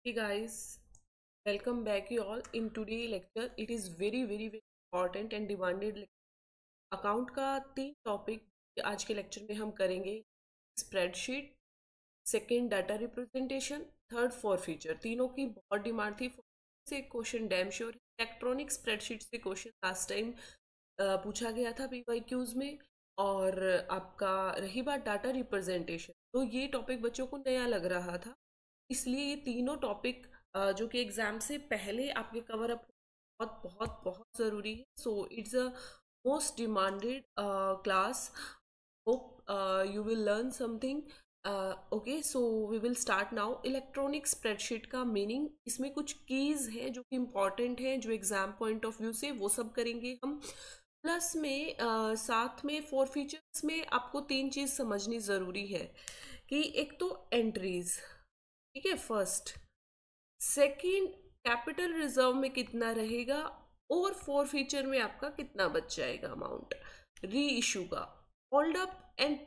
Hey guys, welcome back you all. In today lecture, it is very important and demanded account का 3 topic आज के lecture में हम करेंगे। Spreadsheet, second data representation, third for feature. तीनों की बहुत डिमांड थी। से question damn sure electronic spreadsheet से क्वेश्चन लास्ट टाइम पूछा गया था PYQs में। और आपका रही बात डाटा रिप्रेजेंटेशन, तो ये टॉपिक बच्चों को नया लग रहा था, इसलिए ये तीनों टॉपिक जो कि एग्जाम से पहले आपके कवर अप बहुत बहुत बहुत ज़रूरी है। So it's a most demanded class. Hope you will learn something. Okay, so we will start now. Electronic spreadsheet का मीनिंग, इसमें कुछ कीज हैं जो कि इम्पॉर्टेंट हैं, जो एग्जाम पॉइंट ऑफ व्यू से वो सब करेंगे हम। प्लस में साथ में फॉर फीचर्स में आपको 3 चीज़ समझनी ज़रूरी है कि एक तो एंट्रीज, ठीक है, फर्स्ट। सेकंड, कैपिटल रिजर्व में कितना रहेगा, और फॉर फीचर में आपका कितना बच जाएगा अमाउंट री इशू का। Hold up and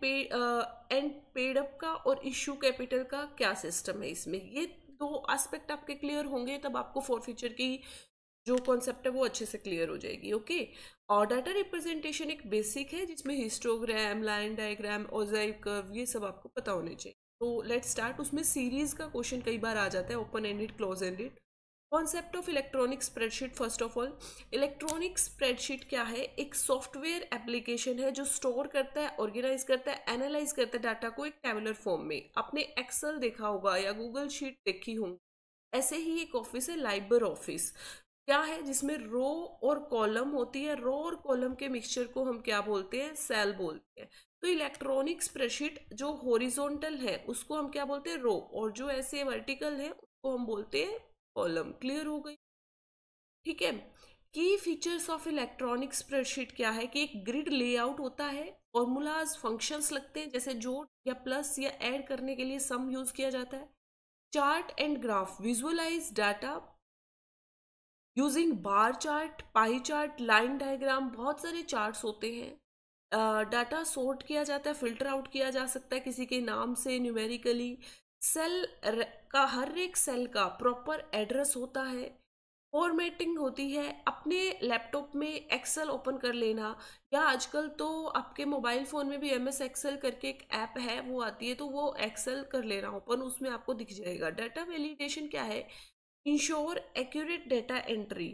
paid up का और इशू कैपिटल का क्या सिस्टम है इसमें। ये 2 एस्पेक्ट आपके क्लियर होंगे, तब आपको फॉर फीचर की जो कॉन्सेप्ट है वो अच्छे से क्लियर हो जाएगी। ओके, और डाटा रिप्रेजेंटेशन एक बेसिक है जिसमें histogram, line diagram, mosaic curve, ये सब आपको पता होने चाहिए। तो लेट्स स्टार्ट। उसमें सीरीज का क्वेश्चन कई बार आ जाता है, open ended, close ended. Concept of electronic spreadsheet. First of all, electronic spreadsheet क्या है? एक सॉफ्टवेयर एप्लीकेशन है जो स्टोर करता है, ऑर्गेनाइज करता है, एनालाइज करता है डाटा को एक टेबुलर फॉर्म में। आपने एक्सेल देखा होगा या गूगल शीट देखी होंगी, ऐसे ही एक ऑफिस है लाइबर ऑफिस। क्या है? जिसमें रो और कॉलम होती है। रो और कॉलम के मिक्सचर को हम क्या बोलते हैं? सेल बोलते हैं। तो इलेक्ट्रॉनिक स्प्रेडशीट जो हॉरिजॉन्टल है उसको हम क्या बोलते हैं? रो, और जो ऐसे वर्टिकल है उसको हम बोलते हैं कॉलम। क्लियर हो गई? ठीक है। की फीचर्स ऑफ इलेक्ट्रॉनिक स्प्रेडशीट क्या है कि एक ग्रिड लेआउट होता है, फॉर्मूलाज, फंक्शंस लगते हैं, जैसे जोड़ या प्लस या ऐड करने के लिए सम यूज किया जाता है। Chart and graph, visualize data using bar chart, pie chart, line diagram, बहुत सारे चार्ट्स होते हैं। डाटा सॉर्ट किया जाता है, फिल्टर आउट किया जा सकता है किसी के नाम से न्यूमेरिकली। सेल का, हर एक सेल का प्रॉपर एड्रेस होता है। फॉर्मेटिंग होती है। अपने लैपटॉप में एक्सेल ओपन कर लेना, या आजकल तो आपके मोबाइल फ़ोन में भी MS एक्सेल करके एक ऐप है, वो आती है, तो वो एक्सेल कर लेना ओपन, उसमें आपको दिख जाएगा। डाटा वैलिडेशन क्या है? इंश्योर एक्यूरेट डाटा एंट्री,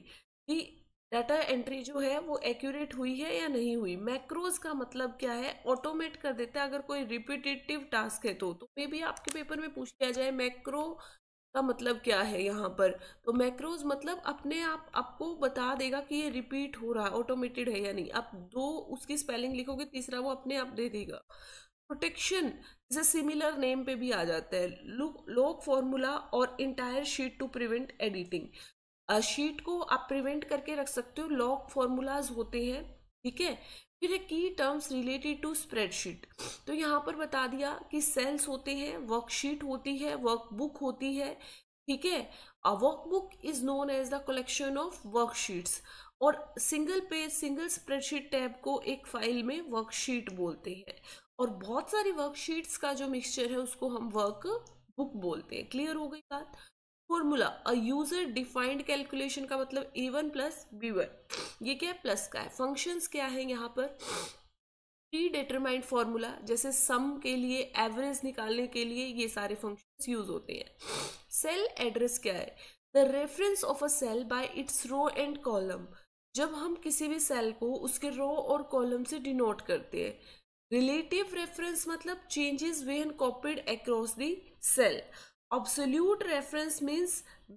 कि डाटा एंट्री जो है वो एक्यूरेट हुई है या नहीं हुई। मैक्रोज का मतलब क्या है? ऑटोमेट कर देता है। अगर कोई रिपीटेटिव टास्क है तो मे भी आपके पेपर में पूछ लिया जाए मैक्रो का मतलब क्या है यहाँ पर। तो मैक्रोज मतलब अपने आप आपको बता देगा कि ये रिपीट हो रहा है, ऑटोमेटेड है या नहीं। आप 2 उसकी स्पेलिंग लिखोगे, तीसरा वो अपने आप दे देगा। प्रोटेक्शन, जैसे सिमिलर नेम पे भी आ जाता है। लॉग फॉर्मूला और entire sheet to prevent editing. Sheet को आप प्रिवेंट करके रख सकते हो, लॉग फॉर्मूलाज होते हैं, ठीक है। फिर है की टर्म्स रिलेटेड टू स्प्रेडशीट। तो यहाँ पर बता दिया कि सेल्स होते हैं, वर्कशीट होती है, वर्कबुक होती है, ठीक है। A workbook is known as the collection of worksheets, और single page, single spreadsheet tab को एक फाइल में वर्कशीट बोलते हैं। और बहुत सारी वर्कशीट्स का जो मिक्सचर है उसको हम वर्क बुक बोलते हैं। क्लियर हो गई बात? Formula, a user defined calculation का मतलब A1 प्लस B1, ये क्या है? प्लस का है। फंक्शंस क्या है यहाँ पर? प्री डिटरमाइंड फॉर्मूला, जैसे सम के लिए, एवरेज निकालने के लिए ये सारे फंक्शंस यूज होते हैं। सेल एड्रेस क्या है? The reference of a cell by its row and column, जब हम किसी भी सेल को उसके रो और कॉलम से डिनोट करते हैं। रिलेटिव रेफरेंस मतलब changes when copied across the cell. Absolute reference means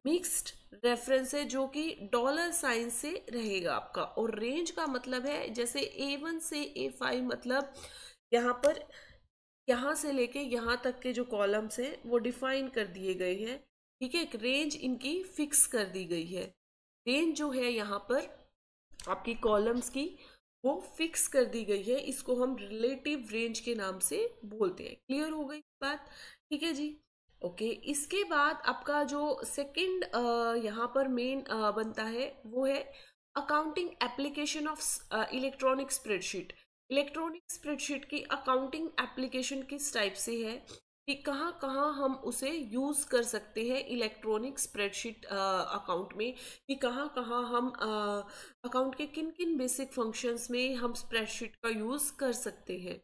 mixed reference है जो कि डॉलर साइन से रहेगा आपका। और रेंज का मतलब है जैसे A1 से A5, मतलब यहाँ पर यहाँ से लेके यहाँ तक के जो कॉलम्स हैं वो डिफाइन कर दिए गए हैं, ठीक है। एक रेंज इनकी फिक्स कर दी गई है। रेंज जो है यहाँ पर आपकी कॉलम्स की वो फिक्स कर दी गई है, इसको हम रिलेटिव रेंज के नाम से बोलते हैं। क्लियर हो गई बात? ठीक है जी। ओके, इसके बाद आपका जो सेकंड यहाँ पर मेन बनता है वो है accounting application of electronic spreadsheet. Electronic spreadsheet की अकाउंटिंग एप्लीकेशन किस टाइप से है कि कहाँ कहाँ हम उसे यूज़ कर सकते हैं इलेक्ट्रॉनिक स्प्रेडशीट अकाउंट में, कि कहाँ कहाँ हम अकाउंट के किन किन बेसिक फंक्शंस में हम स्प्रेडशीट का यूज़ कर सकते हैं।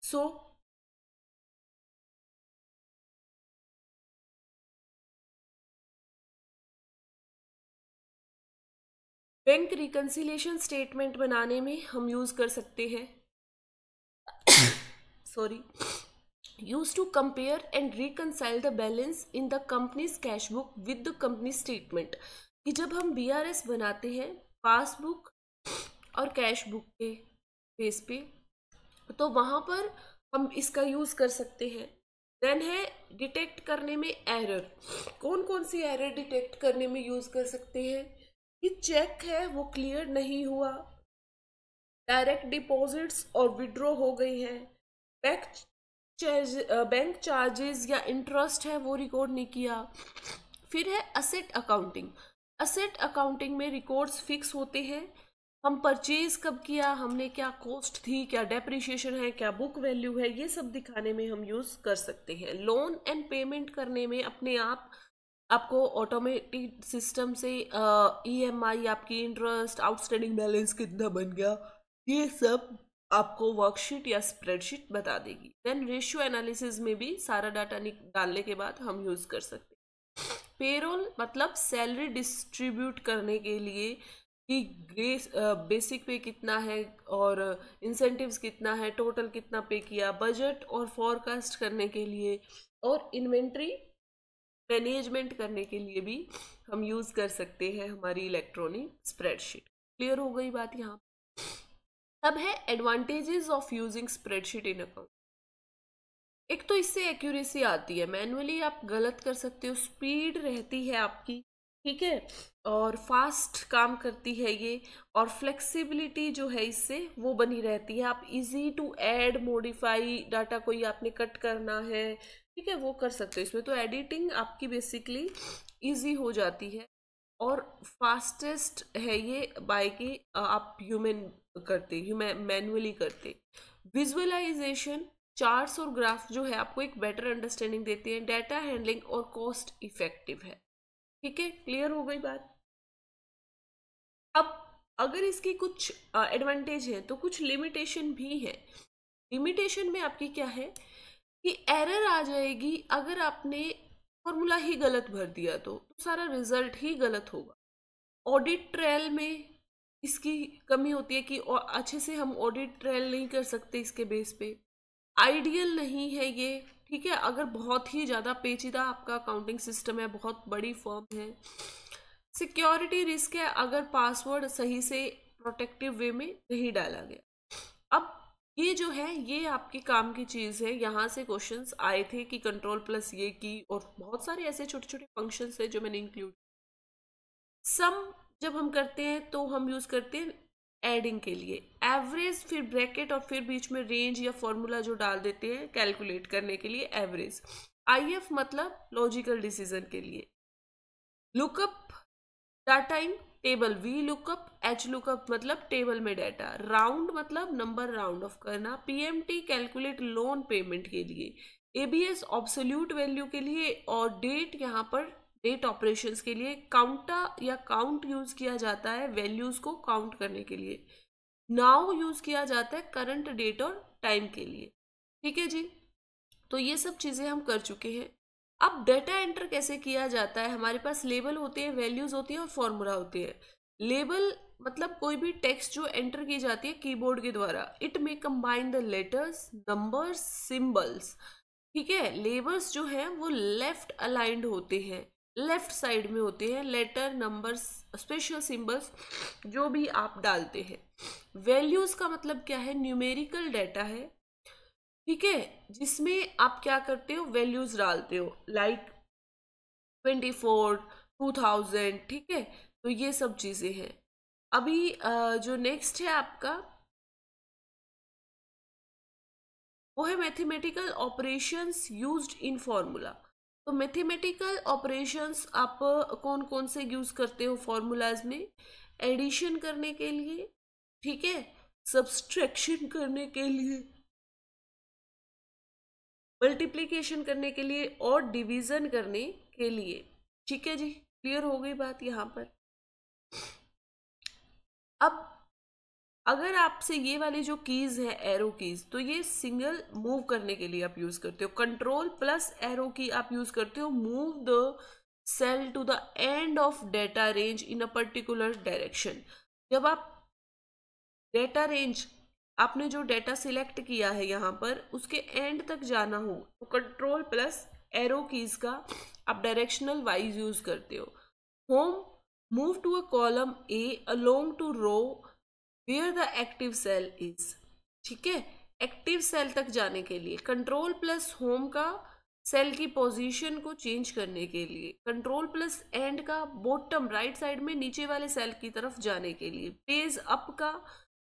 सो बैंक रिकंसिलिएशन स्टेटमेंट बनाने में हम यूज़ कर सकते हैं, sorry, used to compare and reconcile the balance in the company's cash book with the company statement, कि जब हम BRS बनाते हैं पासबुक और कैश बुक के बेस पे, तो वहां पर हम इसका यूज कर सकते हैं। देन है डिटेक्ट करने में एरर, कौन कौन सी एरर डिटेक्ट करने में यूज कर सकते हैं, कि चेक है वो क्लियर नहीं हुआ, डायरेक्ट डिपॉजिट्स और विड्रॉ हो गई हैं, बैंक बैंक चार्जेस या इंटरेस्ट है वो रिकॉर्ड नहीं किया। फिर है असेट अकाउंटिंग, असेट अकाउंटिंग में रिकॉर्ड्स फिक्स होते हैं, हम परचेज कब किया, हमने क्या कॉस्ट थी, क्या डेप्रिसिएशन है, क्या बुक वैल्यू है, ये सब दिखाने में हम यूज कर सकते हैं। लोन एंड पेमेंट करने में अपने आप आपको ऑटोमेटिक सिस्टम से EMI, आपकी इंटरेस्ट, आउटस्टैंडिंग बैलेंस कितना बन गया, ये सब आपको वर्कशीट या स्प्रेडशीट बता देगी। देन रेशियो एनालिसिस में भी सारा डाटा डालने के बाद हम यूज कर सकते हैं। पेरोल मतलब सैलरी डिस्ट्रीब्यूट करने के लिए कि बेसिक पे कितना है और इंसेंटिव्स कितना है, टोटल कितना पे किया, बजट और फॉरकास्ट करने के लिए, और इन्वेंट्री मैनेजमेंट करने के लिए भी हम यूज कर सकते हैं हमारी इलेक्ट्रॉनिक स्प्रेडशीट। क्लियर हो गई बात यहाँ। अब है advantages of using spreadsheet in account. एक तो इससे एक्यूरेसी आती है, मैनुअली आप गलत कर सकते हो, स्पीड रहती है आपकी, ठीक है, और फास्ट काम करती है ये, और फ्लेक्सिबिलिटी जो है इससे वो बनी रहती है। आप easy to add modify data, कोई आपने कट करना है, ठीक है, वो कर सकते हो इसमें। तो एडिटिंग आपकी बेसिकली इजी हो जाती है, और फास्टेस्ट है ये बाय के आप ह्यूमन करते, मैनुअली करते। विजुअलाइजेशन, चार्ट्स और ग्राफ जो है आपको एक बेटर अंडरस्टैंडिंग देते हैं। डाटा हैंडलिंग और कॉस्ट इफेक्टिव है, ठीक है, क्लियर हो गई बात। अब अगर इसकी कुछ एडवांटेज है तो कुछ लिमिटेशन भी है। लिमिटेशन में आपकी क्या है कि एरर आ जाएगी अगर आपने फॉर्मूला ही गलत भर दिया, तो सारा रिजल्ट ही गलत होगा। ऑडिट ट्रायल में इसकी कमी होती है कि अच्छे से हम ऑडिट ट्रायल नहीं कर सकते इसके बेस पे, आइडियल नहीं है ये, ठीक है, अगर बहुत ही ज़्यादा पेचीदा आपका अकाउंटिंग सिस्टम है, बहुत बड़ी फर्म है। सिक्योरिटी रिस्क है अगर पासवर्ड सही से प्रोटेक्टिव वे में नहीं डाला गया। अब ये जो है ये आपके काम की चीज़ है, यहाँ से क्वेश्चंस आए थे कि कंट्रोल प्लस ये की, और बहुत सारे ऐसे छोटे छोटे फंक्शंस है जो मैंने इंक्लूड। सम जब हम करते हैं तो हम यूज करते हैं एडिंग के लिए, एवरेज फिर ब्रैकेट और फिर बीच में रेंज या फॉर्मूला जो डाल देते हैं कैलकुलेट करने के लिए एवरेज। IF मतलब लॉजिकल डिसीजन के लिए। Lookup data in table, V lookup, H lookup मतलब टेबल में डाटा। राउंड मतलब नंबर राउंड ऑफ करना। PMT कैलकुलेट लोन पेमेंट के लिए। ABS ऑब्सोल्यूट वैल्यू के लिए, और डेट यहाँ पर डेट ऑपरेशंस के लिए। काउंटा या काउंट यूज किया जाता है वैल्यूज को काउंट करने के लिए। नाउ यूज किया जाता है करंट डेट और टाइम के लिए, ठीक है जी। तो ये सब चीजें हम कर चुके हैं। अब डाटा एंटर कैसे किया जाता है, हमारे पास लेबल होते हैं, वैल्यूज होती है और फॉर्मूला होते हैं। लेबल मतलब कोई भी टेक्स्ट जो एंटर की जाती है कीबोर्ड के द्वारा, इट में combine the letters, numbers, symbols, ठीक है। लेबल्स जो है वो लेफ्ट अलाइंड होते हैं, लेफ्ट साइड में होते हैं, लेटर, नंबर्स, स्पेशल सिंबल्स जो भी आप डालते हैं। वैल्यूज का मतलब क्या है, न्यूमेरिकल डाटा है, ठीक है, जिसमें आप क्या करते हो, वैल्यूज डालते हो, लाइक 24, 2000, ठीक है। तो ये सब चीजें हैं। अभी जो नेक्स्ट है आपका वो है mathematical operations used in formula. तो मैथमेटिकल ऑपरेशंस आप कौन कौन से यूज करते हो फॉर्मूलाज में, एडिशन करने के लिए, ठीक है, सब्सट्रैक्शन करने के लिए, मल्टीप्लिकेशन करने के लिए और डिवीजन करने के लिए। ठीक है जी, क्लियर हो गई बात यहाँ पर। अब अगर आपसे ये वाली जो कीज है एरो कीज, तो ये सिंगल मूव करने के लिए आप यूज करते हो। कंट्रोल प्लस एरो की आप यूज करते हो move the cell to the end of data range in a particular direction. जब आप डेटा रेंज, आपने जो डेटा सिलेक्ट किया है यहाँ पर, उसके एंड तक जाना हो तो कंट्रोल प्लस एरो कीज का आप डायरेक्शनल वाइज यूज करते हो। Home move to a column A along to row where the active cell is. ठीक है, एक्टिव सेल तक जाने के लिए कंट्रोल प्लस होम का सेल की पोजीशन को चेंज करने के लिए, कंट्रोल प्लस एंड का बॉटम राइट साइड में नीचे वाले सेल की तरफ जाने के लिए, पेज अप का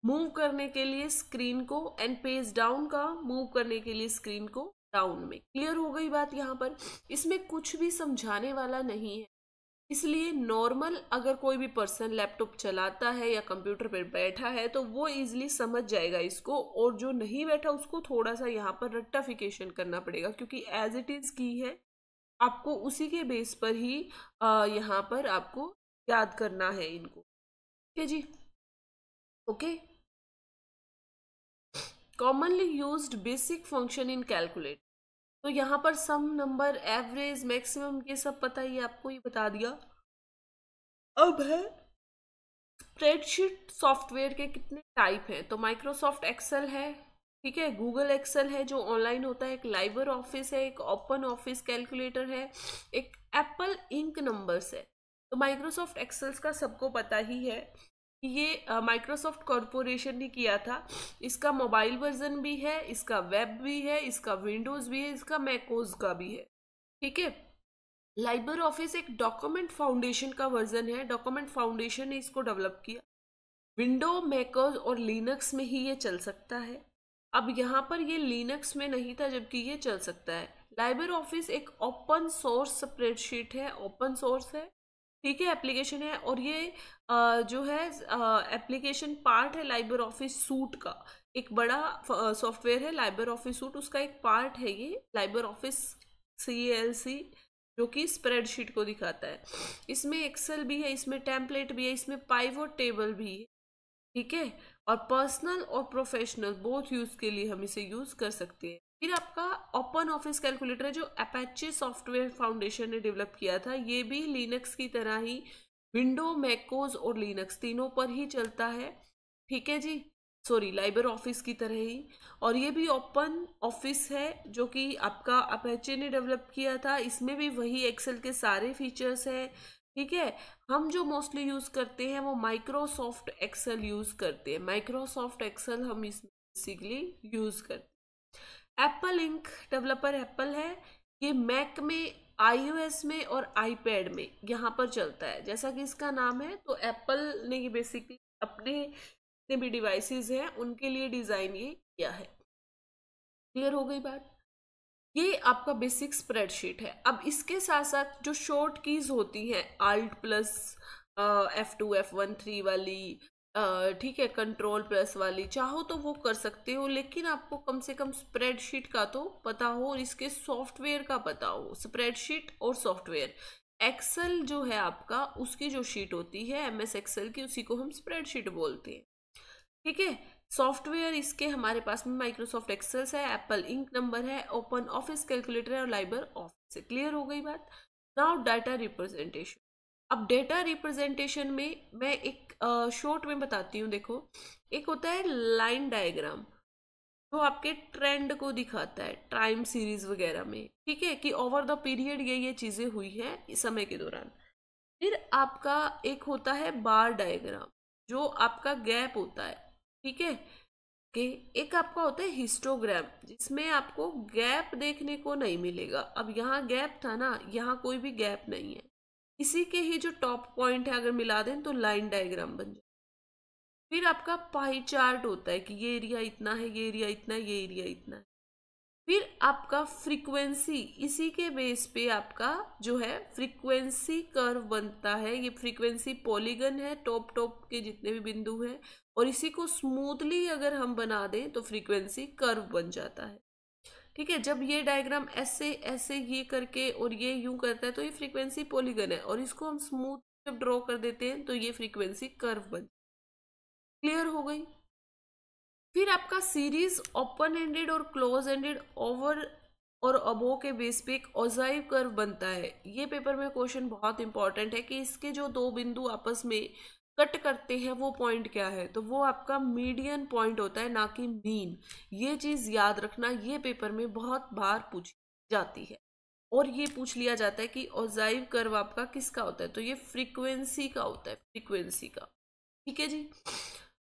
मूव करने के लिए स्क्रीन को, एंड पेज डाउन का मूव करने के लिए स्क्रीन को डाउन में। क्लियर हो गई बात यहाँ पर। इसमें कुछ भी समझाने वाला नहीं है, इसलिए नॉर्मल अगर कोई भी पर्सन लैपटॉप चलाता है या कंप्यूटर पर बैठा है तो वो इजीली समझ जाएगा इसको, और जो नहीं बैठा उसको थोड़ा सा यहाँ पर रेक्टिफिकेशन करना पड़ेगा, क्योंकि एज इट इज की है, आपको उसी के बेस पर ही यहाँ पर आपको याद करना है इनको। ठीक है जी, okay. Commonly used basic function in calculate, तो यहाँ पर सम, नंबर, एवरेज, मैक्सिमम, ये सब पता ही आपको, ये बता दिया। अब है स्प्रेडशीट सॉफ्टवेयर के कितने टाइप हैं, तो माइक्रोसॉफ्ट एक्सेल है, ठीक है, गूगल एक्सेल है जो ऑनलाइन होता है, एक लाइबर ऑफिस है, एक ओपन ऑफिस कैलकुलेटर है, एक एप्पल इंक नंबर्स है। तो माइक्रोसॉफ्ट एक्सेल्स का सबको पता ही है, ये माइक्रोसॉफ्ट कॉरपोरेशन ने किया था। इसका मोबाइल वर्जन भी है, इसका वेब भी है, इसका विंडोज भी है, इसका मैकोज का भी है। ठीक है, लाइबर ऑफिस एक डॉक्यूमेंट फाउंडेशन का वर्जन है, डॉक्यूमेंट फाउंडेशन ने इसको डेवलप किया। विंडो, मैकोज और लिनक्स में ही ये चल सकता है। अब यहाँ पर ये लिनक्स में नहीं था, जबकि ये चल सकता है। लाइबर ऑफिस एक ओपन सोर्स स्प्रेडशीट है, ओपन सोर्स है, ठीक है, एप्लीकेशन है, और ये जो है एप्लीकेशन पार्ट है लाइबर ऑफिस सूट का, एक बड़ा सॉफ्टवेयर है लाइबर ऑफिस सूट, उसका एक पार्ट है ये लाइबर ऑफिस CLC, जो कि स्प्रेडशीट को दिखाता है। इसमें एक्सेल भी है, इसमें टेम्पलेट भी है, इसमें पाइवोट टेबल भी है। ठीक है, और पर्सनल और प्रोफेशनल बोथ यूज के लिए हम इसे यूज कर सकते हैं। फिर आपका ओपन ऑफिस कैलकुलेटर है जो अपेचे सॉफ्टवेयर फाउंडेशन ने डेवलप किया था, ये भी लिनक्स की तरह ही विंडो, मैकोज और लिनक्स तीनों पर ही चलता है। ठीक है जी, सॉरी, लाइबर ऑफिस की तरह ही, और ये भी ओपन ऑफिस है जो कि आपका अपेचे ने डेवलप किया था। इसमें भी वही एक्सेल के सारे फीचर्स हैं। ठीक है, हम जो मोस्टली यूज करते हैं वो माइक्रोसॉफ्ट एक्सेल यूज करते हैं, माइक्रोसॉफ्ट एक्सेल हम इसमें बेसिकली यूज करते हैं। एप्पल इंक डेवलपर एप्पल है, ये मैक में, iOS में और आईपैड में यहाँ पर चलता है, जैसा कि इसका नाम है। तो एप्पल ने ये बेसिकली अपने जितने भी डिवाइसेस हैं उनके लिए डिजाइन ये किया है। क्लियर हो गई बात। ये आपका बेसिक स्प्रेडशीट है। अब इसके साथ साथ जो शॉर्ट कीज होती हैं, Alt प्लस F2 F1 3 वाली, ठीक है, कंट्रोल प्लस वाली, चाहो तो वो कर सकते हो, लेकिन आपको कम से कम स्प्रेडशीट का तो पता हो और इसके सॉफ्टवेयर का पता हो। स्प्रेडशीट और सॉफ्टवेयर, एक्सेल जो है आपका, उसकी जो शीट होती है MS एक्सेल की, उसी को हम स्प्रेडशीट बोलते हैं। ठीक है, सॉफ्टवेयर इसके हमारे पास में माइक्रोसॉफ्ट एक्सेल है, एप्पल इंक नंबर है, ओपन ऑफिस कैलकुलेटर है और लाइबर ऑफिस है। क्लियर हो गई बात। Now data representation. अब डेटा रिप्रेजेंटेशन में मैं एक शॉर्ट में बताती हूँ। देखो, एक होता है लाइन डायग्राम जो आपके ट्रेंड को दिखाता है टाइम सीरीज वगैरह में, ठीक है, कि ओवर द पीरियड ये चीजें हुई है इस समय के दौरान। फिर आपका एक होता है बार डायग्राम जो आपका गैप होता है, ठीक है, कि एक आपका होता है हिस्टोग्राम जिसमें आपको गैप देखने को नहीं मिलेगा। अब यहाँ गैप था ना, यहाँ कोई भी गैप नहीं है, इसी के ही जो टॉप पॉइंट है अगर मिला दें तो लाइन डायग्राम बन जाए। फिर आपका पाई चार्ट होता है कि ये एरिया इतना है, ये एरिया इतना है, ये एरिया इतना है। फिर आपका फ्रीक्वेंसी, इसी के बेस पे आपका जो है फ्रीक्वेंसी कर्व बनता है। ये फ्रीक्वेंसी पॉलीगन है, टॉप टॉप के जितने भी बिंदु हैं, और इसी को स्मूथली अगर हम बना दें तो फ्रीक्वेंसी कर्व बन जाता है। ठीक है, जब ये डायग्राम ऐसे ऐसे ये करके और ये यूं करता है तो ये फ्रीक्वेंसी पॉलीगन है, और इसको हम स्मूथ जब ड्रॉ कर देते हैं तो ये फ्रीक्वेंसी कर्व बन। क्लियर हो गई। फिर आपका सीरीज ओपन एंडेड और क्लोज एंडेड ओवर और अबो के बेस पे एक ओजाइव कर्व बनता है। ये पेपर में क्वेश्चन बहुत इंपॉर्टेंट है कि इसके जो दो बिंदु आपस में कट करते हैं वो पॉइंट क्या है, तो वो आपका मीडियन पॉइंट होता है, ना कि मीन। ये चीज याद रखना, ये पेपर में बहुत बार पूछी जाती है। और ये पूछ लिया जाता है कि ओजाइव कर्व आपका किसका होता है, तो ये फ्रीक्वेंसी का होता है, फ्रीक्वेंसी का। ठीक है जी,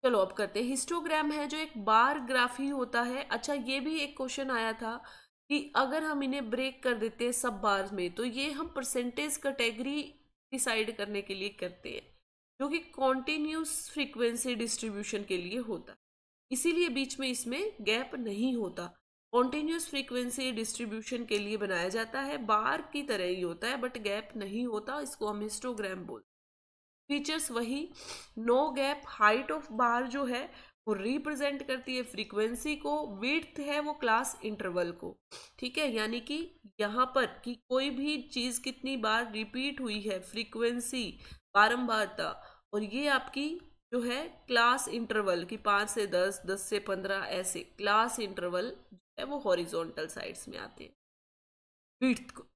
चलो अब करते हैं। हिस्टोग्राम है जो एक बार ग्राफ ही होता है। अच्छा, ये भी एक क्वेश्चन आया था कि अगर हम इन्हें ब्रेक कर देते हैं सब बार में, तो ये हम परसेंटेज कैटेगरी डिसाइड करने के लिए करते हैं, जो कि कॉन्टिन्यूस फ्रीक्वेंसी डिस्ट्रीब्यूशन के लिए होता है। इसीलिए बीच में इसमें गैप नहीं होता। कॉन्टिन्यूस फ्रीक्वेंसी डिस्ट्रीब्यूशन के लिए बनाया जाता है, बार की तरह ही होता है बट गैप नहीं होता, इसको हम हिस्टोग्राम बोलते हैं। फीचर्स वही, no gap, height of bar जो है वो रिप्रेजेंट करती है फ्रीक्वेंसी को, विड्थ है वो क्लास इंटरवल को। ठीक है, यानी कि यहाँ पर कि कोई भी चीज कितनी बार रिपीट हुई है, फ्रीक्वेंसी बारंबारता, और ये आपकी जो है क्लास इंटरवल की 5 से 10, 10 से 15, ऐसे क्लास इंटरवल जो है वो हॉरिजॉन्टल साइड्स में आते हैं। विड्थ को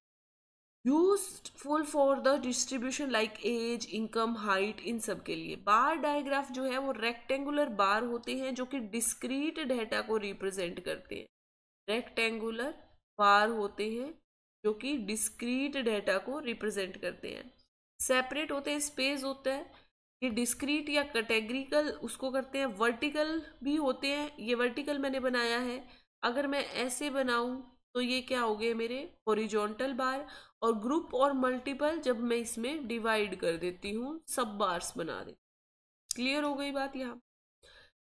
useful for the distribution like age, income, height, इन सब के लिए। बार डायग्राफ जो है वो रेक्टेंगुलर बार होते हैं जो कि डिस्क्रीट डेटा को रिप्रेजेंट करते हैं। रेक्टेंगुलर बार होते हैं जो कि डिस्क्रीट डेटा को रिप्रेजेंट करते हैं। सेपरेट होते हैं, स्पेस होता है। ये डिस्क्रीट या कैटेगरिकल उसको करते हैं। वर्टिकल भी होते हैं, ये वर्टिकल मैंने बनाया है। अगर मैं ऐसे बनाऊं तो ये क्या हो गए मेरे हॉरिजॉन्टल बार। और ग्रुप और मल्टीपल जब मैं इसमें डिवाइड कर देती हूँ, सब बार्स बना देती। क्लियर हो गई बात यहाँ।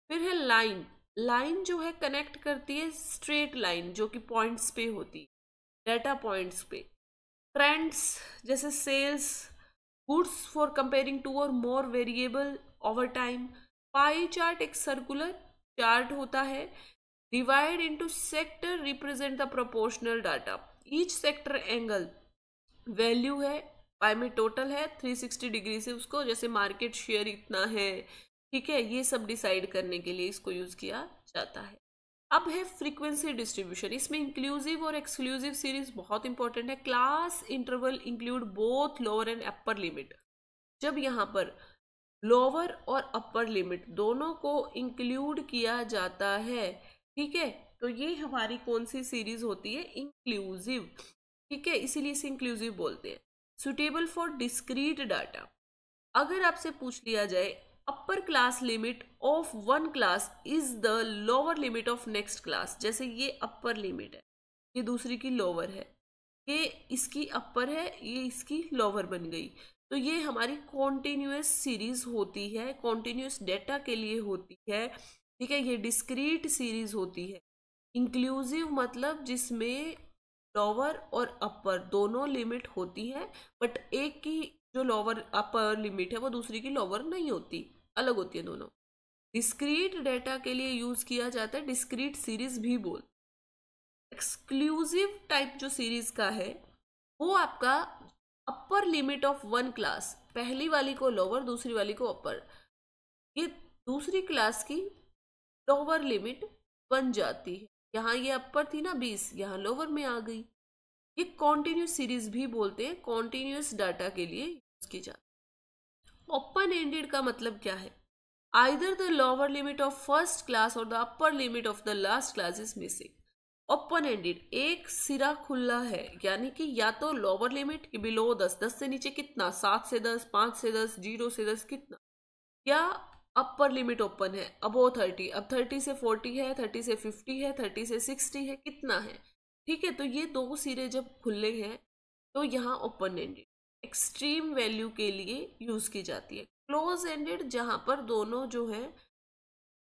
फिर है लाइन। लाइन जो है कनेक्ट करती है स्ट्रेट लाइन जो कि पॉइंट्स पे होती है, डाटा पॉइंट्स पे। ट्रेंड्स जैसे sales, goods for comparing two or more variable over time. Pie chart एक सर्कुलर चार्ट होता है। Divide into sector represent the proportional data. Each sector angle value है, पाई में टोटल है, 360 डिग्री से उसको, जैसे मार्केट शेयर इतना है, ठीक है, ये सब डिसाइड करने के लिए इसको यूज किया जाता है। अब है फ्रीक्वेंसी डिस्ट्रीब्यूशन। इसमें इंक्लूसिव और एक्सक्लूसिव सीरीज बहुत इंपॉर्टेंट है। Class interval include both lower and upper limit. जब यहाँ पर लोअर और अपर लिमिट दोनों को इंक्लूड किया जाता है, ठीक है, तो ये हमारी कौन सी सीरीज होती है, इंक्लूसिव। ठीक है, इसीलिए इसे इंक्लूसिव बोलते हैं। Suitable for discrete data. अगर आपसे पूछ लिया जाए upper class limit of one class is the lower limit of next class, जैसे ये अपर लिमिट है, ये दूसरी की लोअर है, ये इसकी अपर है, ये इसकी लोअर बन गई, तो ये हमारी कॉन्टिन्यूस सीरीज होती है, कॉन्टिन्यूस डेटा के लिए होती है। ठीक है, ये डिस्क्रीट सीरीज होती है। इंक्लूसिव मतलब जिसमें लोअर और अपर दोनों लिमिट होती है, बट एक की जो लोअर अपर लिमिट है वो दूसरी की लोअर नहीं होती, अलग होती है दोनों। डिस्क्रीट डेटा के लिए यूज किया जाता है डिस्क्रीट सीरीज भी बोल। एक्सक्लूसिव टाइप जो सीरीज का है वो आपका अपर लिमिट ऑफ वन क्लास, पहली वाली को लोअर दूसरी वाली को अपर, ये दूसरी क्लास की लोअर लिमिट बन जाती है। यहाँ ये अपर थी ना 20, यहाँ लोअर में आ गई। ये कॉन्टिन्यूस सीरीज भी बोलते हैं, कॉन्टिन्यूस डाटा के लिए यूज की जाती है। ओपन एंडेड का मतलब क्या है, either the lower limit of first class और the upper limit of the last class is missing. Open ended एक सिरा खुला है, यानी कि या तो लोअर लिमिट कि बिलो 10, 10 से नीचे कितना, 7 से 10, 5 से 10, 0 से 10 कितना, या अपर लिमिट ओपन है अबो 30, अब 30 से 40 है, 30 से 50 है, 30 से 60 है, कितना है। ठीक है, तो ये दो सिरे जब खुले हैं तो यहाँ ओपन एंडेड एक्सट्रीम वैल्यू के लिए यूज की जाती है। क्लोज एंडेड जहां पर दोनों जो है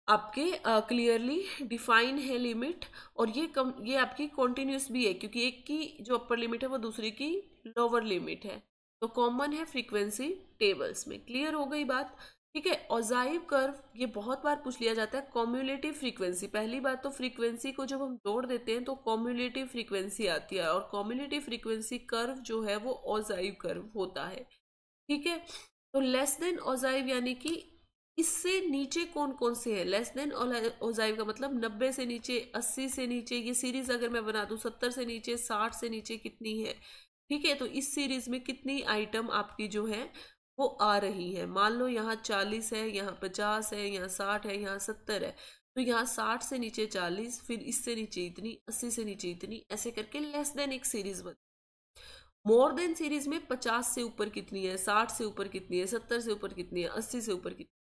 आपके क्लियरली डिफाइन है लिमिट, और ये आपकी कॉन्टिन्यूस भी है क्योंकि एक की जो अपर लिमिट है वो दूसरी की लोअर लिमिट है, तो कॉमन है फ्रीक्वेंसी टेबल्स में। क्लियर हो गई बात। ठीक है। ऑजाइव कर्व ये बहुत बार पूछ लिया जाता है। कॉम्युलेटिव फ्रीक्वेंसी, पहली बात तो फ्रीक्वेंसी को जब हम जोड़ देते हैं तो कॉम्युलेटिव फ्रीक्वेंसी आती है, और कॉम्युलेटिव फ्रीक्वेंसी कर्व जो है वो ऑजाइव कर्व होता है। ठीक है। तो लेस देन ऑजाइव यानी कि इससे नीचे कौन कौन से है। लेस देन ऑजाइव का मतलब 90 से नीचे, 80 से नीचे। ये सीरीज अगर मैं बना दूं 70 से नीचे, 60 से नीचे कितनी है। ठीक है। तो इस सीरीज में कितनी आइटम आपकी जो है वो आ रही है। मान लो यहाँ 40 है, यहाँ 50 है, यहाँ 60 है, यहाँ 70 है। तो यहाँ 60 से नीचे 40, फिर इससे नीचे इतनी, 80 से नीचे इतनी, ऐसे करके लेस देन एक सीरीज बन। मोर देन सीरीज में 50 से ऊपर कितनी है, 60 से ऊपर कितनी है, 70 से ऊपर कितनी है, 80 से ऊपर कितनी है।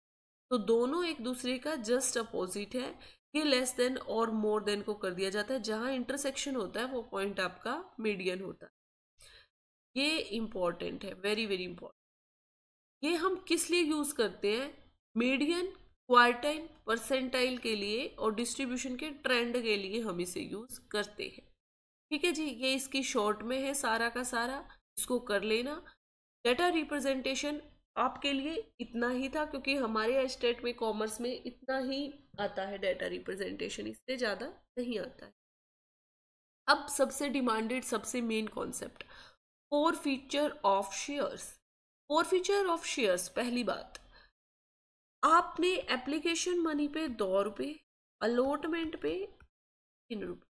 तो दोनों एक दूसरे का जस्ट अपोजिट है। ये लेस देन और मोर देन को कर दिया जाता है। जहां इंटरसेक्शन होता है वो पॉइंट आपका मीडियन होता है। ये इंपॉर्टेंट है, वेरी वेरी इंपॉर्टेंट। ये हम किस लिए यूज करते हैं? मीडियन, क्वार्टाइल, परसेंटाइल के लिए और डिस्ट्रीब्यूशन के ट्रेंड के लिए हम इसे यूज करते हैं। ठीक है जी। ये इसकी शॉर्ट में है सारा का सारा, इसको कर लेना। डेटा रिप्रेजेंटेशन आपके लिए इतना ही था, क्योंकि हमारे स्टेट में कॉमर्स में इतना ही आता है डेटा रिप्रेजेंटेशन, इससे ज्यादा नहीं आता है। अब सबसे डिमांडेड, सबसे main concept, forfeiture of shares. Forfeiture of shares, पहली बात, आपने एप्लीकेशन मनी पे 2 रुपये, अलॉटमेंट पे 3 रुपये,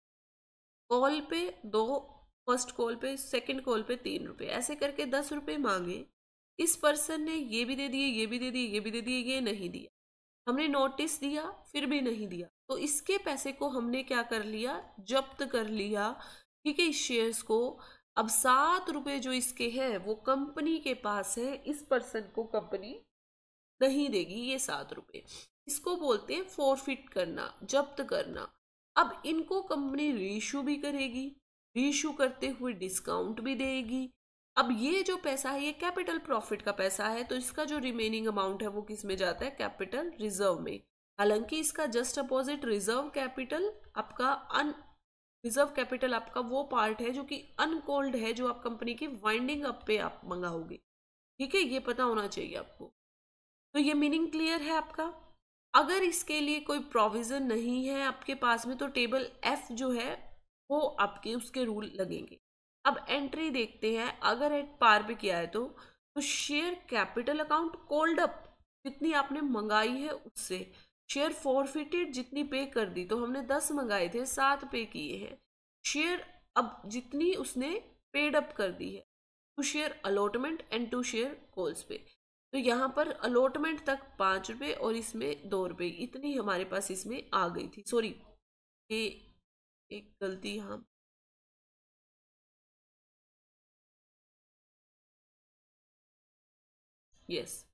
कॉल पे 2, फर्स्ट कॉल पे, सेकंड कॉल पे 3 रुपये, ऐसे करके 10 रुपये मांगे। इस पर्सन ने ये भी दे दिए, ये भी दे दिए, ये भी दे दिए, ये नहीं दिया। हमने नोटिस दिया फिर भी नहीं दिया, तो इसके पैसे को हमने क्या कर लिया? जब्त कर लिया। ठीक है। इस शेयर्स को अब 7 रुपये जो इसके हैं वो कंपनी के पास है, इस पर्सन को कंपनी नहीं देगी ये 7 रुपये। इसको बोलते हैं फोरफिट करना, जब्त करना। अब इनको कंपनी रीइश्यू भी करेगी, रीइश्यू करते हुए डिस्काउंट भी देगी। अब ये जो पैसा है ये कैपिटल प्रॉफिट का पैसा है, तो इसका जो रिमेनिंग अमाउंट है वो किस में जाता है? कैपिटल रिजर्व में। हालांकि इसका जस्ट अपोजिट रिजर्व कैपिटल आपका रिजर्व कैपिटल आपका वो पार्ट है जो कि अनकॉल्ड है, जो आप कंपनी की वाइंडिंग अप पे आप मंगाओगे। ठीक है। ये पता होना चाहिए आपको। तो ये मीनिंग क्लियर है आपका। अगर इसके लिए कोई प्रोविजन नहीं है आपके पास में, तो टेबल एफ जो है वो आपके उसके रूल लगेंगे। अब एंट्री देखते हैं। अगर एट पार पे किया है तो share capital account called up, जितनी आपने मंगाई है उससे। शेयर फॉरफिटेड, जितनी पे कर दी, तो हमने 10 मंगाए थे, 7 पे किए हैं। शेयर अब जितनी उसने पेड अप कर दी है, to share allotment and to share calls पे। तो यहाँ पर अलॉटमेंट तक 5 रुपये और इसमें 2 रुपये, इतनी हमारे पास इसमें आ गई थी। सॉरी, ये एक गलती यहाँ, यस।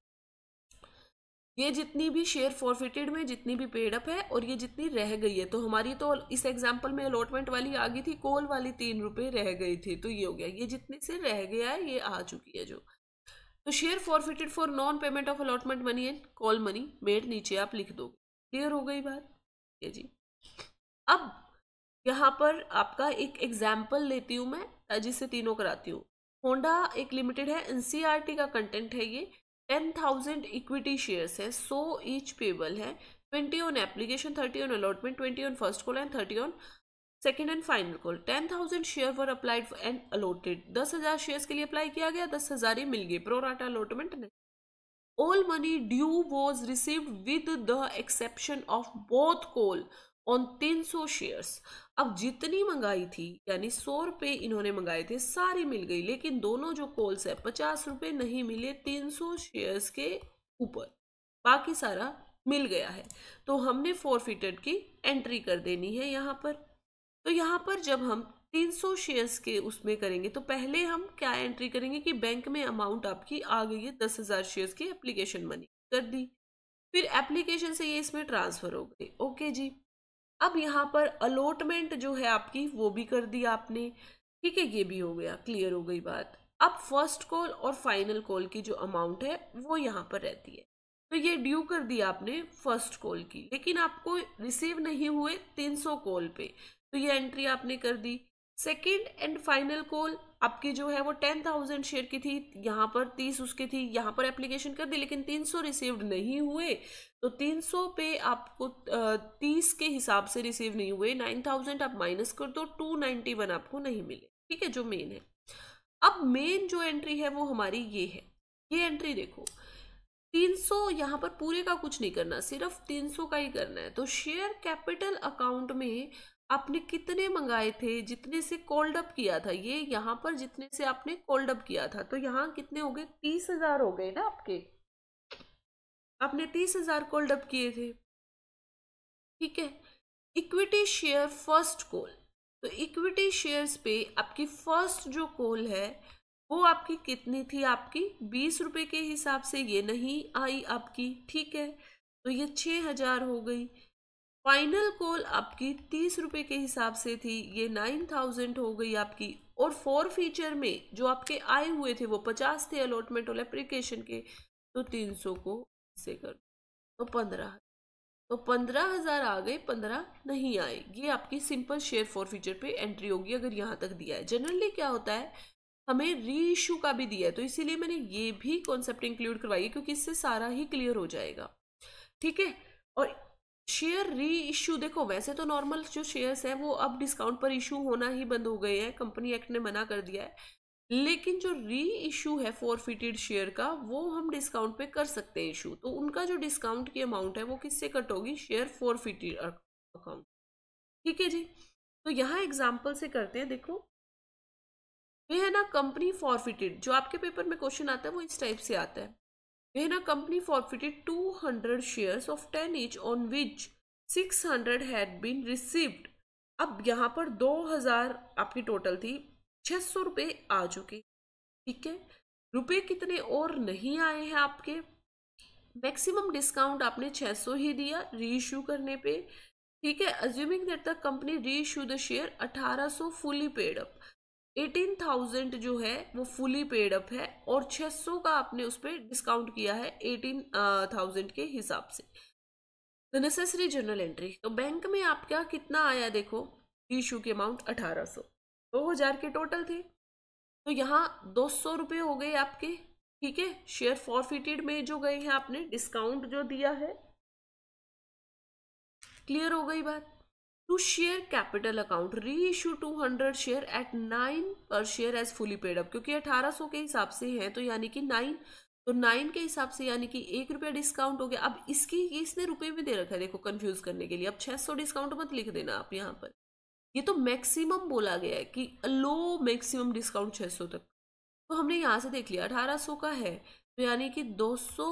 ये जितनी भी शेयर फॉरफिटेड में जितनी भी पेड अप है और ये जितनी रह गई है, तो हमारी तो इस एग्जांपल में अलॉटमेंट वाली आ गई थी, कॉल वाली 3 रुपये रह गई थी, तो ये हो गया। ये जितने से रह गया है ये आ चुकी है जो। तो share forfeited for non payment of allotment money and call money made, नीचे आप लिख दो। क्लियर हो गई बात? ये जी। अब यहाँ पर आपका एक एग्जाम्पल लेती हूँ मैं, जिससे तीनों कराती हूँ। होंडा एक लिमिटेड है, एनसीईआरटी का कंटेंट है ये। 10,000 इक्विटी शेयर्स है, 100 ईच पेबल है, 20 on application, 30 on allotment, 20 on first call and 30 on second and final call. 10,000 share were applied and allotted, 10,000 shares के लिए अप्लाई किया गया, 10,000 ही मिल गए, प्रोराटा अलॉटमेंट नहीं। All money due was received with the exception of both call on 300 shares. अब जितनी मंगाई थी, यानी 100 रुपये इन्होंने मंगाए थे, सारी मिल गई, लेकिन दोनों जो कॉल्स है 50 रुपये नहीं मिले 300 शेयर्स के ऊपर, बाकी सारा मिल गया है। तो हमने फॉरफिटेड की एंट्री कर देनी है यहाँ पर। तो यहाँ पर जब हम 300 शेयर्स के उसमें करेंगे, तो पहले हम क्या एंट्री करेंगे कि बैंक में अमाउंट आपकी आ गई है 10,000 शेयर्स की, एप्लीकेशन मनी कर दी, फिर एप्लीकेशन से ये इसमें ट्रांसफर हो गई। ओके जी। अब यहाँ पर अलॉटमेंट जो है आपकी वो भी कर दी आपने। ठीक है, ये भी हो गया, क्लियर हो गई बात। अब फर्स्ट कॉल और फाइनल कॉल की जो अमाउंट है वो यहाँ पर रहती है। तो ये ड्यू कर दी आपने फर्स्ट कॉल की, लेकिन आपको रिसीव नहीं हुए 300 कॉल पे, तो ये एंट्री आपने कर दी। सेकेंड एंड फाइनल कॉल आपकी जो है वो 10,000 शेयर की थी, यहाँ पर 30 उसकी थी, यहाँ पर एप्लीकेशन कर दी लेकिन 300 रिसीव्ड नहीं हुए, तो 300 पे आपको 30 के हिसाब से रिसीव नहीं हुए, 9,000 आप माइनस कर दो, 291 आपको नहीं मिले। ठीक है, जो मेन है। अब मेन जो एंट्री है वो हमारी ये है, ये एंट्री देखो 300, यहाँ पर पूरे का कुछ नहीं करना, सिर्फ 300 का ही करना है। तो शेयर कैपिटल अकाउंट में आपने कितने मंगाए थे, जितने से कॉल्ड अप किया था, ये यहाँ पर जितने से आपने कॉल्ड अप किया था, तो यहाँ कितने हो गए, 30,000 हो गए ना आपके, आपने 30,000 कॉल्ड अप किए थे। ठीक है, इक्विटी शेयर फर्स्ट कॉल, तो इक्विटी शेयर्स पे आपकी फर्स्ट जो कॉल है वो आपकी कितनी थी, आपकी 20 रुपए के हिसाब से, ये नहीं आई आपकी। ठीक है, तो ये 6,000 हो गई। फाइनल कॉल आपकी 30 रुपए के हिसाब से थी, ये 9,000 हो गई आपकी। और फॉर फीचर में जो आपके आए हुए थे वो 50 थे अलॉटमेंट और एप्लीकेशन के, तो 300 को से कर, तो 15, तो 15,000 आ गए, 15 नहीं आए। ये आपकी सिंपल शेयर फॉर फीचर पे एंट्री होगी अगर यहाँ तक दिया है। जनरली क्या होता है, हमें री इशू का भी दिया है, तो इसीलिए मैंने ये भी कॉन्सेप्ट इंक्लूड करवाई है क्योंकि इससे सारा ही क्लियर हो जाएगा। ठीक है, और शेयर री इशू देखो, वैसे तो नॉर्मल जो शेयर्स है वो अब डिस्काउंट पर इशू होना ही बंद हो गए हैं, कंपनी एक्ट ने मना कर दिया है, लेकिन जो री इशू है फॉरफिटेड शेयर का वो हम डिस्काउंट पे कर सकते हैं इशू, तो उनका जो डिस्काउंट की अमाउंट है वो किससे कट होगी, शेयर फॉरफिटेड अकाउंट। ठीक है जी, तो यहाँ एग्जाम्पल से करते हैं। देखो ये है ना कंपनी फॉरफिटेड, जो आपके पेपर में क्वेश्चन आता है वो इस टाइप से आता है। ये है ना company forfeited 200 shares of 10 each on which 600 had been received. अब यहाँ पर 2,000 आपकी टोटल थी, 600 रुपये आ चुके। ठीक है, रुपए कितने और नहीं आए हैं आपके, मैक्सिमम डिस्काउंट आपने 600 ही दिया री इशू करने पे। ठीक है, अज्यूमिंग दैट द कंपनी री issue the share 1800 fully paid up, 18,000 जो है वो फुली पेड अप है और 600 का आपने उस पर डिस्काउंट किया है 18,000 के हिसाब से। द नेसेसरी जर्नल एंट्री, तो बैंक में आपका कितना आया देखो, इशू की अमाउंट 1800, 2,000 के टोटल थे, तो यहाँ 200 रुपये हो गए आपके। ठीक है, शेयर फॉरफिटेड में जो गए हैं आपने डिस्काउंट जो दिया है। क्लियर हो गई बात। To share capital account re issue 200 share at 9 पर share as fully paid up, क्योंकि 1800 के हिसाब से है तो यानी कि 9, तो 9 के हिसाब से यानी कि 1 रुपया डिस्काउंट हो गया। अब इसकी इसने रुपए में दे रखा है देखो कंफ्यूज करने के लिए, अब 600 डिस्काउंट मत लिख देना आप यहाँ पर, ये तो मैक्सिमम बोला गया है कि लो मैक्सिमम डिस्काउंट 600 तक, तो हमने यहाँ से देख लिया 1800 का है, तो यानी कि 200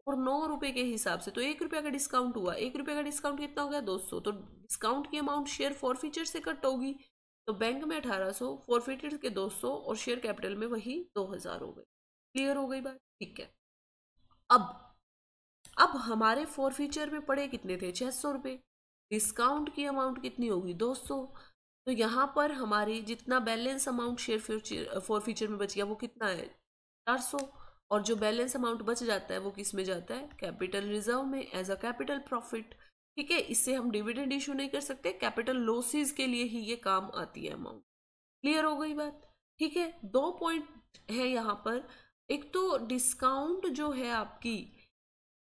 और 9 रुपए के हिसाब से तो 1 रुपया का डिस्काउंट हुआ, 1 रुपये का डिस्काउंट कितना हो गया 200, तो डिस्काउंट की अमाउंट शेयर फॉरफीचर से कट होगी, तो बैंक में 1800, फॉरफीचर के 200 और शेयर कैपिटल में वही 2,000 हो गए। क्लियर हो गई बात। ठीक है, अब हमारे फॉरफीचर में पड़े कितने थे 600 रुपये, डिस्काउंट की अमाउंट कितनी होगी 200, तो यहाँ पर हमारी जितना बैलेंस अमाउंट शेयर फॉरफीचर में बच गया वो कितना है 400, और जो बैलेंस अमाउंट बच जाता है वो किस में जाता है, कैपिटल रिजर्व में एज अ कैपिटल प्रॉफिट। ठीक है, इससे हम डिविडेंड इशू नहीं कर सकते, कैपिटल लॉसेस के लिए ही ये काम आती है अमाउंट। क्लियर हो गई बात। ठीक है, 2 पॉइंट है यहाँ पर, एक तो डिस्काउंट जो है आपकी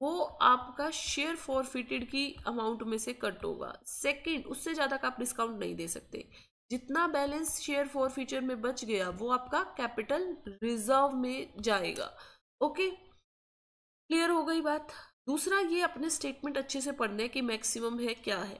वो आपका शेयर फॉरफिटेड की अमाउंट में से कट होगा, सेकंड उससे ज़्यादा का आप डिस्काउंट नहीं दे सकते, जितना बैलेंस शेयर फॉरफिचर में बच गया वो आपका कैपिटल रिजर्व में जाएगा। ओके, क्लियर हो गई बात। दूसरा, ये अपने स्टेटमेंट अच्छे से पढ़ने की मैक्सिमम है क्या है।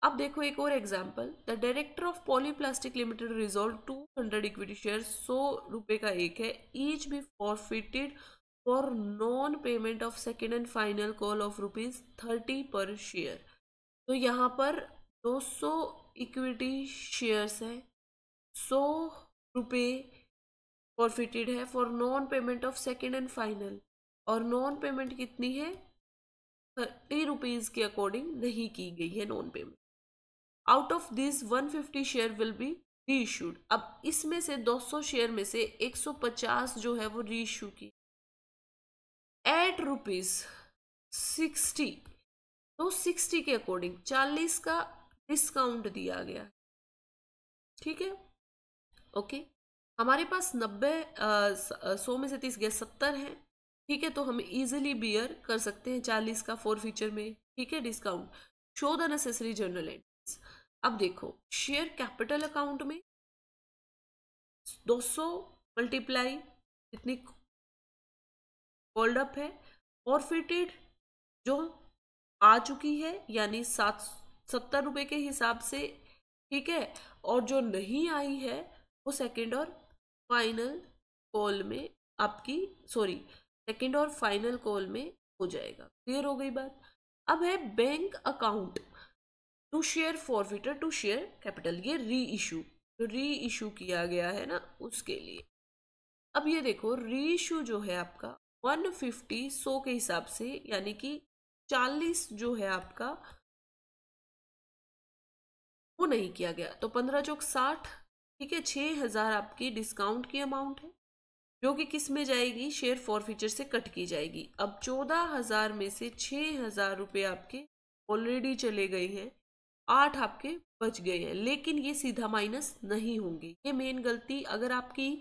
अब देखो एक और example, the director of Polyplastic limited resolve 200 equity share, 100 रुपए का एक है, each be forfeited for non payment of second and final call of ₹30 per share. तो यहाँ पर 200 इक्विटी शेयर्स है, 100 रुपये फॉरफिटेड है for non payment of second and final, और नॉन पेमेंट कितनी है 30 रुपीज के अकॉर्डिंग नहीं की गई है non payment. Out of this 150 share will be री इशूड, अब इसमें से 200 शेयर में से 150 जो है वो री इशू की एट ₹60, तो 60 के अकॉर्डिंग 40 का डिस्काउंट दिया गया। ठीक है, ओके, हमारे पास 100 में से 30 गया 70 है, ठीक है, तो हम इजीली बियर कर सकते हैं 40 का फॉरफीचर में, ठीक है, discount. Show the necessary journal entries. अब देखो शेयर कैपिटल अकाउंट में 200 मल्टीप्लाई इतनी कॉल्ड अप है, फॉरफिटेड जो आ चुकी है यानी 70 रुपए के हिसाब से, ठीक है, और जो नहीं आई है वो सेकंड और फाइनल कॉल में आपकी, सॉरी, सेकंड और फाइनल कॉल में हो जाएगा। क्लियर हो गई बात। अब है bank account to share forfeiture to share capital, ये री इशू, जो री इशू किया गया है ना उसके लिए। अब ये देखो री इशू जो है आपका 150 100 के हिसाब से, यानी कि 40 जो है आपका वो नहीं किया गया, तो 15 चौक 60, ठीक है, 6000 आपकी डिस्काउंट की अमाउंट है जो कि किस में जाएगी, शेयर फॉरफीचर से कट की जाएगी। अब 14,000 में से 6,000 रुपये आपके ऑलरेडी चले गए हैं, 8 आपके बच गए हैं, लेकिन ये सीधा माइनस नहीं होंगे। ये मेन गलती, अगर आपकी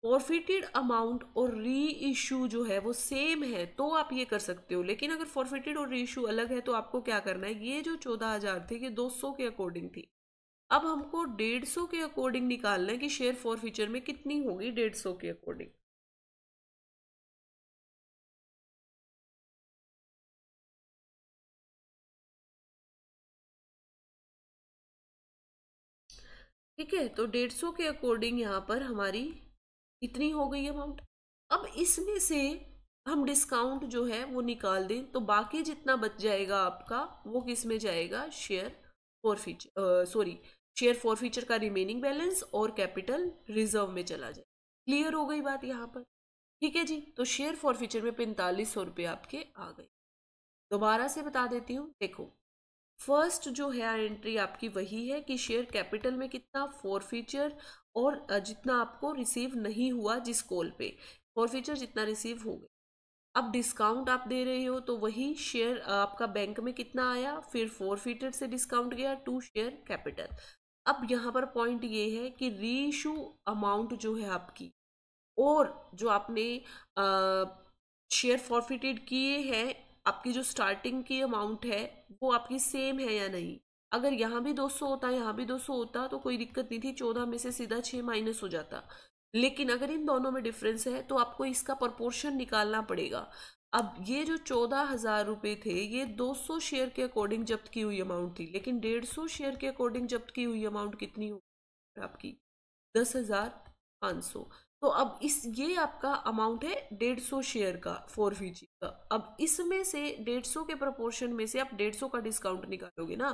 फॉरफिटेड अमाउंट और री इशू जो है वो सेम है तो आप ये कर सकते हो, लेकिन अगर फॉरफिटेड और री इशू अलग है तो आपको क्या करना है, ये जो 14,000 थे ये 200 के अकॉर्डिंग थी, अब हमको 150 के अकॉर्डिंग निकालना है कि शेयर फॉरफीचर में कितनी होगी 150 के अकॉर्डिंग। ठीक है, तो 150 के अकॉर्डिंग यहाँ पर हमारी इतनी हो गई अमाउंट। अब इसमें से हम डिस्काउंट जो है वो निकाल दें तो बाकी जितना बच जाएगा आपका वो किस में जाएगा, share forfeiture, sorry, share forfeiture का रिमेनिंग बैलेंस और कैपिटल रिजर्व में चला जाए। क्लियर हो गई बात यहाँ पर। ठीक है जी, तो शेयर फॉरफीचर में 4500 रुपये आपके आ गए। दोबारा से बता देती हूँ, देखो फर्स्ट जो है एंट्री आपकी वही है कि शेयर कैपिटल में कितना फॉरफीचर और जितना आपको रिसीव नहीं हुआ जिस कॉल पे, फॉरफीचर जितना रिसीव हो गया। अब डिस्काउंट आप दे रहे हो तो वही शेयर आपका बैंक में कितना आया, फिर फॉरफीचर से डिस्काउंट गया टू शेयर कैपिटल। अब यहाँ पर पॉइंट ये है कि रीइशू अमाउंट जो है आपकी और जो आपने शेयर फॉरफिटेड किए हैं, आपकी जो स्टार्टिंग की अमाउंट है वो आपकी सेम है या नहीं। अगर यहाँ भी 200 होता, यहाँ भी 200 होता तो कोई दिक्कत नहीं थी, 14 में से सीधा 6 माइनस हो जाता। लेकिन अगर इन दोनों में डिफरेंस है तो आपको इसका प्रोपोर्शन निकालना पड़ेगा। अब ये जो 14,000 रुपये थे ये 200 शेयर के अकॉर्डिंग जब्त की हुई अमाउंट थी, लेकिन 150 शेयर के अकॉर्डिंग जब्त की हुई अमाउंट कितनी होगी आपकी, 10,500। तो अब इस ये आपका अमाउंट है 150 शेयर का फॉरफीचर का। अब इसमें से 150 के प्रोपोर्शन में से आप 150 का डिस्काउंट निकालोगे ना,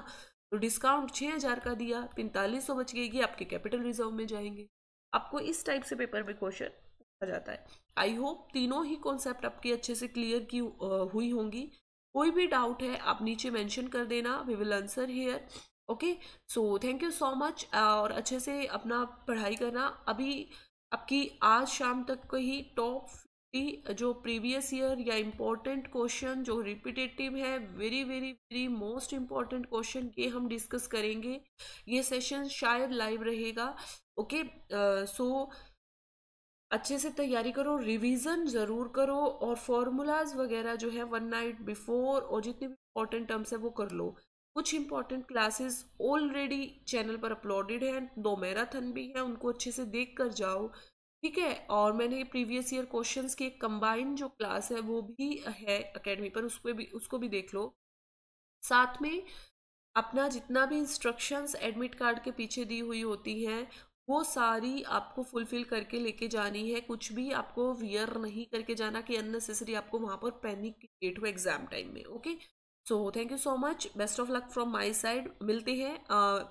तो डिस्काउंट 6,000 का दिया, 4500 बच गई, आपके कैपिटल रिजर्व में जाएंगे। आपको इस टाइप से पेपर में क्वेश्चन पूछा जाता है। आई होप तीनों ही कॉन्सेप्ट आपकी अच्छे से क्लियर की हुई होंगी। कोई भी डाउट है आप नीचे मेंशन कर देना, we will answer here. Okay, so thank you so much, और अच्छे से अपना पढ़ाई करना। अभी आपकी आज शाम तक को ही टॉप 50 जो प्रीवियस ईयर या इम्पोर्टेंट क्वेश्चन जो रिपीटेटिव है, very very very most important question, ये हम डिस्कस करेंगे। ये सेशन शायद लाइव रहेगा। ओके, सो अच्छे से तैयारी करो, रिवीजन ज़रूर करो, और फॉर्मूलाज वगैरह जो है 1 नाइट बिफोर, और जितनी भी इंपॉर्टेंट टर्म्स है वो कर लो। कुछ इंपॉर्टेंट क्लासेस ऑलरेडी चैनल पर अपलोडेड हैं, 2 मैराथन भी हैं, उनको अच्छे से देख कर जाओ। ठीक है, और मैंने प्रीवियस ईयर क्वेश्चंस की एक कंबाइंड जो क्लास है वो भी है अकेडमी पर, उसको भी देख लो। साथ में अपना जितना भी इंस्ट्रक्शंस एडमिट कार्ड के पीछे दी हुई होती हैं वो सारी आपको फुलफिल करके लेके जानी है। कुछ भी आपको वियर नहीं करके जाना कि अननेसेसरी आपको वहां पर पैनिक क्रिएट हो एग्जाम टाइम में। Okay, so thank you so much, best of luck from my side. मिलते हैं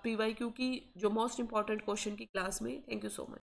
PYQ की जो मोस्ट इंपॉर्टेंट क्वेश्चन की क्लास में। Thank you so much.